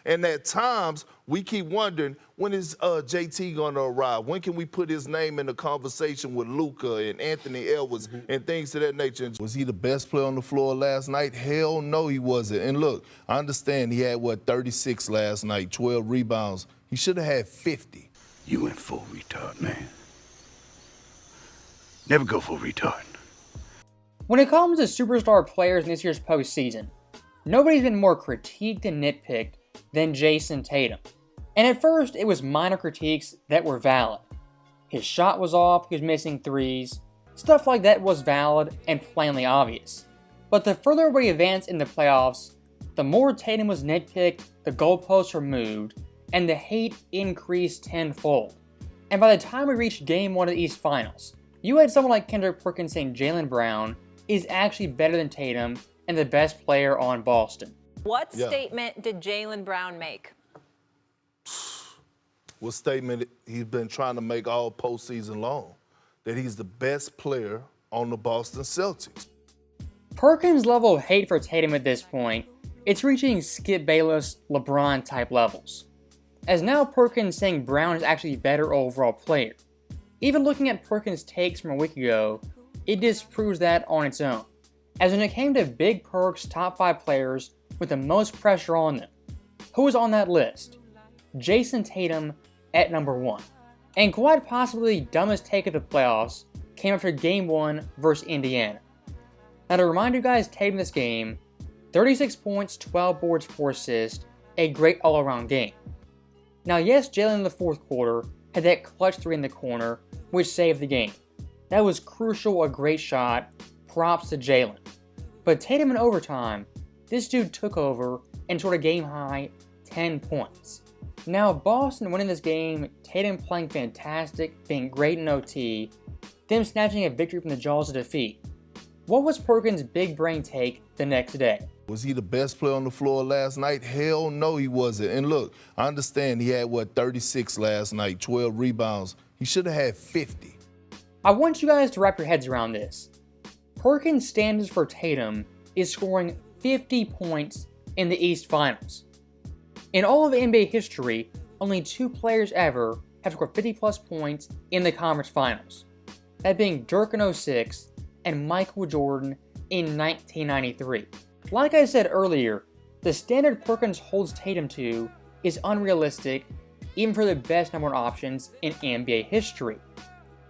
And at times, we keep wondering, when is JT going to arrive? When can we put his name in the conversation with Luka and Anthony Edwards and things of that nature? Was he the best player on the floor last night? Hell no, he wasn't. And look, I understand he had, 36 last night, 12 rebounds. He should have had 50. You went full retard, man. Never go full retard. When it comes to superstar players in this year's postseason, nobody's been more critiqued and nitpicked than Jayson Tatum. And at first, it was minor critiques that were valid. His shot was off, he was missing threes, stuff like that was valid and plainly obvious. But the further we advanced in the playoffs, the more Tatum was nitpicked, the goalposts were moved, and the hate increased tenfold. And by the time we reached Game 1 of the East Finals, you had someone like Kendrick Perkins saying Jaylen Brown is actually better than Tatum and the best player on Boston. What statement did Jaylen Brown make? What statement he's been trying to make all postseason long? That he's the best player on the Boston Celtics. Perkins' level of hate for Tatum at this point, it's reaching Skip Bayless, LeBron type levels. As now Perkins saying Brown is actually a better overall player. Even looking at Perkins' takes from a week ago, it disproves that on its own. As when it came to Big Perk's top 5 players with the most pressure on them, who was on that list? Jayson Tatum at number 1. And quite possibly the dumbest take of the playoffs came after Game 1 versus Indiana. Now to remind you guys, Tatum this game, 36 points, 12 boards, 4 assists, a great all-around game. Now yes, Jaylen in the fourth quarter had that clutch 3 in the corner, which saved the game. That was crucial, a great shot, props to Jaylen. But Tatum in overtime, this dude took over and scored a game-high 10 points. Now Boston winning this game, Tatum playing fantastic, being great in OT, them snatching a victory from the jaws of defeat. What was Perkins' big brain take the next day? Was he the best player on the floor last night? Hell no, he wasn't. And look, I understand he had, 36 last night, 12 rebounds. He should have had 50. I want you guys to wrap your heads around this. Perkins' standards for Tatum is scoring 50 points in the East Finals. In all of NBA history, only 2 players ever have scored 50 plus points in the conference finals. That being Dirk in 06 and Michael Jordan in 1993. Like I said earlier, the standard Perkins holds Tatum to is unrealistic even for the best number 1 options in NBA history.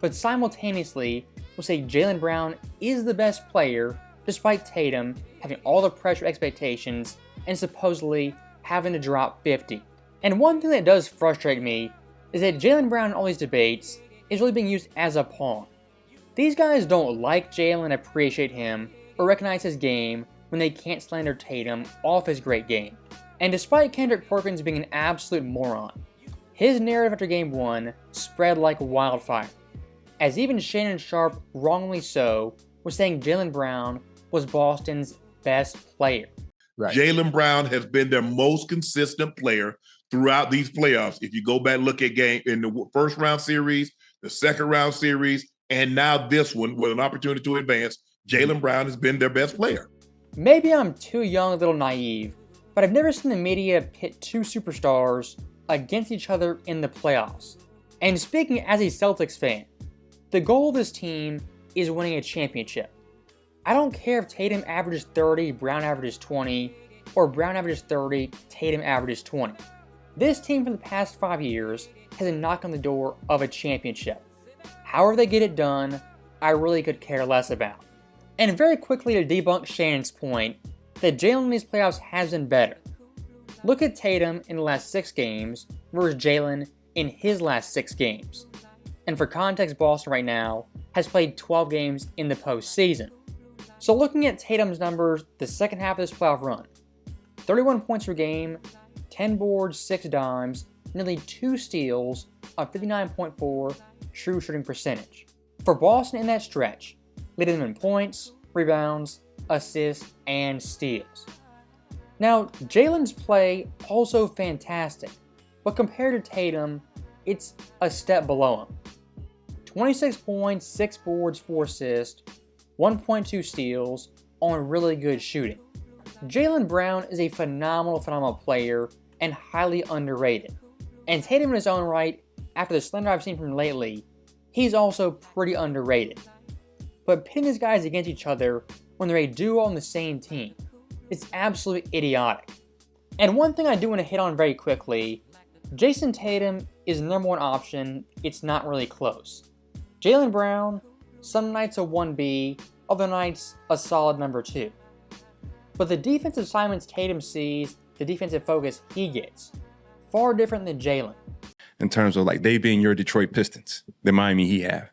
But simultaneously, we'll say Jaylen Brown is the best player despite Tatum having all the pressure expectations and supposedly having to drop 50. And one thing that does frustrate me is that Jaylen Brown in all these debates is really being used as a pawn. These guys don't like Jaylen, appreciate him, or recognize his game when they can't slander Tatum off his great game. And despite Kendrick Perkins being an absolute moron, his narrative after Game 1 spread like wildfire, as even Shannon Sharp, wrongly so, was saying Jaylen Brown was Boston's best player. Right. Jaylen Brown has been their most consistent player throughout these playoffs. If you go back and look at game in the first round series, the second round series, and now this one with an opportunity to advance, Jaylen Brown has been their best player. Maybe I'm too young, a little naive, but I've never seen the media pit 2 superstars against each other in the playoffs. And speaking as a Celtics fan, the goal of this team is winning a championship. I don't care if Tatum averages 30, Brown averages 20, or Brown averages 30, Tatum averages 20. This team for the past 5 years has a knock on the door of a championship. However they get it done, I really could care less about. And very quickly to debunk Shannon's point that Jaylen in these playoffs has been better. Look at Tatum in the last 6 games versus Jaylen in his last 6 games. And for context, Boston right now has played 12 games in the postseason. So looking at Tatum's numbers the second half of this playoff run, 31 points per game, 10 boards, 6 dimes, nearly 2 steals on 59.4 true shooting percentage. For Boston in that stretch, leading them in points, rebounds, assists, and steals. Now, Jaylen's play also fantastic, but compared to Tatum, it's a step below him. 26 points, 6 boards, 4 assists, 1.2 steals on really good shooting. Jaylen Brown is a phenomenal player and highly underrated. And Tatum in his own right, after the slender I've seen from him lately, he's also pretty underrated. But pitting these guys against each other when they're a duo on the same team, it's absolutely idiotic. And one thing I do want to hit on very quickly, Jayson Tatum is the number one option, it's not really close. Jaylen Brown, some nights a 1B, other nights a solid number 2. But the defensive assignments Tatum sees, the defensive focus he gets, far different than Jaylen. In terms of like they being your Detroit Pistons, the Miami Heat have.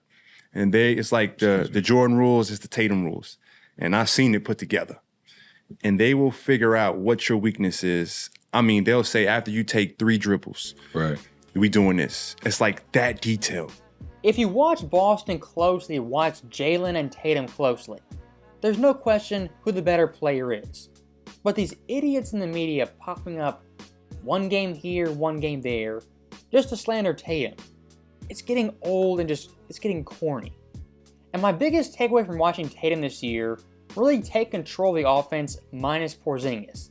And it's like the Jordan rules is the Tatum rules. And I've seen it put together. And they will figure out what your weakness is. I mean, they'll say after you take 3 dribbles, right, we doing this. It's like that detailed. If you watch Boston closely, watch Jaylen and Tatum closely, there's no question who the better player is. But these idiots in the media popping up one game here, one game there, just to slander Tatum, it's getting old and it's getting corny. And my biggest takeaway from watching Tatum this year, really take control of the offense minus Porzingis,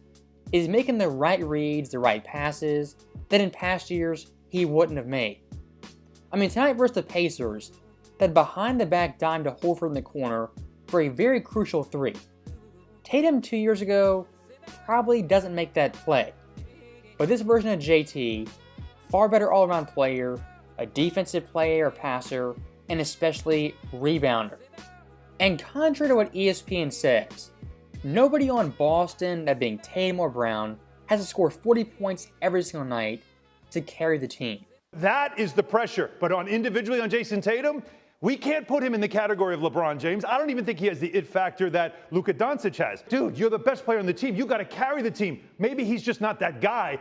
is making the right reads, the right passes that in past years he wouldn't have made. I mean, tonight versus the Pacers, that behind-the-back dime to Horford in the corner for a very crucial 3. Tatum 2 years ago probably doesn't make that play. But this version of JT, far better all-around player, a defensive player, passer, and especially rebounder. And contrary to what ESPN says, nobody on Boston, that being Tatum or Brown, has to score 40 points every single night to carry the team. That is the pressure. But individually on Jayson Tatum, we can't put him in the category of LeBron James. I don't even think he has the it factor that Luka Doncic has. Dude, you're the best player on the team. You got to carry the team. Maybe he's just not that guy.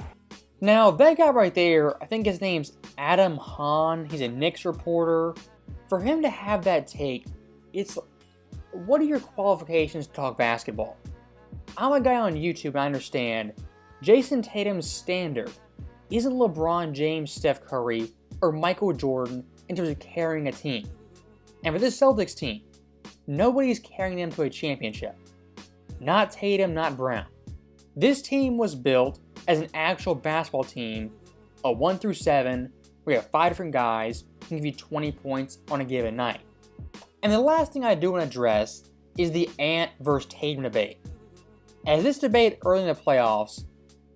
Now, that guy right there, I think his name's Adam Hahn. He's a Knicks reporter. For him to have that take, it's, what are your qualifications to talk basketball? I'm a guy on YouTube and I understand Jayson Tatum's standard isn't LeBron James, Steph Curry, or Michael Jordan in terms of carrying a team. And for this Celtics team, nobody's carrying them to a championship. Not Tatum, not Brown. This team was built as an actual basketball team, a 1 through 7, where you have 5 different guys who can give you 20 points on a given night. And the last thing I do want to address is the Ant versus Tatum debate. As this debate early in the playoffs,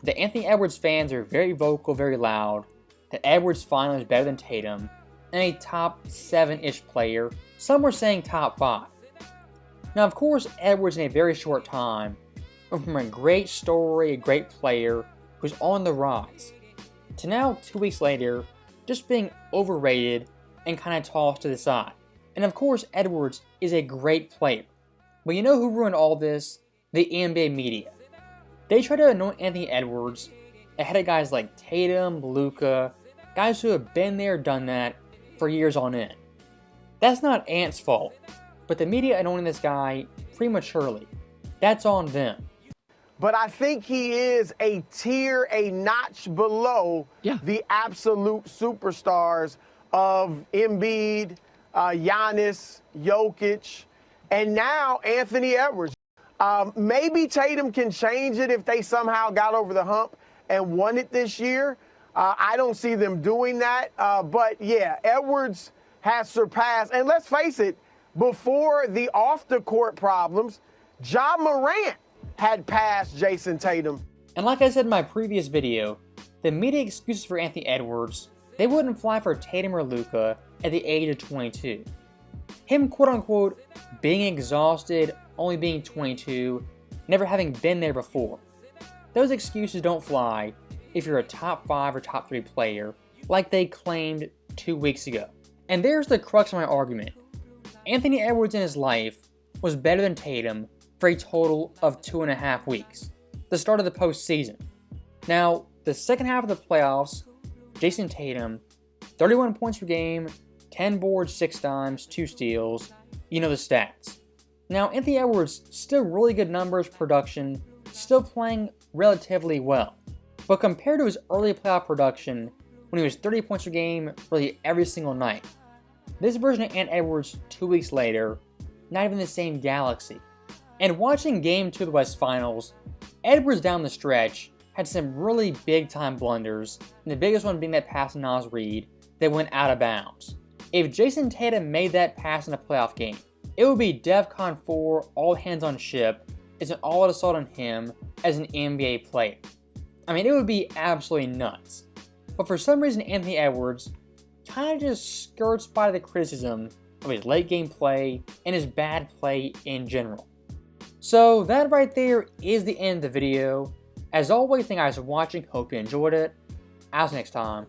the Anthony Edwards fans are very vocal, very loud, that Edwards finally is better than Tatum, and a top 7-ish player. Some were saying top 5. Now, of course, Edwards in a very short time went from a great story, a great player who's on the rise, to now 2 weeks later, just being overrated and kind of tossed to the side. And of course, Edwards is a great player. But you know who ruined all this? The NBA media. They tried to anoint Anthony Edwards ahead of guys like Tatum, Luka, guys who have been there, done that for years on end. That's not Ant's fault, but the media anointing this guy prematurely, that's on them. But I think he is a tier, a notch below the absolute superstars of Embiid, Giannis, Jokic, and now Anthony Edwards. Maybe Tatum can change it if they somehow got over the hump and won it this year. I don't see them doing that. But yeah, Edwards has surpassed. And let's face it, before the off-the-court problems, Ja Morant had passed Jayson Tatum. And like I said in my previous video, the media excuses for Anthony Edwards, they wouldn't fly for Tatum or Luka at the age of 22. Him quote-unquote being exhausted, only being 22, never having been there before. Those excuses don't fly if you're a top 5 or top 3 player like they claimed 2 weeks ago. And there's the crux of my argument. Anthony Edwards in his life was better than Tatum for a total of 2.5 weeks, the start of the postseason. Now, the second half of the playoffs, Jayson Tatum, 31 points per game, 10 boards, 6 dimes, 2 steals, you know the stats. Now, Anthony Edwards, still really good numbers, production, still playing relatively well. But compared to his early playoff production, when he was 30 points per game really every single night, this version of Ant Edwards 2 weeks later, not even the same galaxy. And watching Game 2 of the West Finals, Edwards down the stretch had some really big time blunders, and the biggest one being that pass to Nas Reed that went out of bounds. If Jayson Tatum made that pass in a playoff game, it would be DEFCON 4, all hands on ship. It's an all assault on him as an NBA player. I mean, it would be absolutely nuts. But for some reason, Anthony Edwards kind of just skirts by the criticism of his late game play and his bad play in general. So that right there is the end of the video. As always, thank you guys for watching. Hope you enjoyed it. I'll see you next time.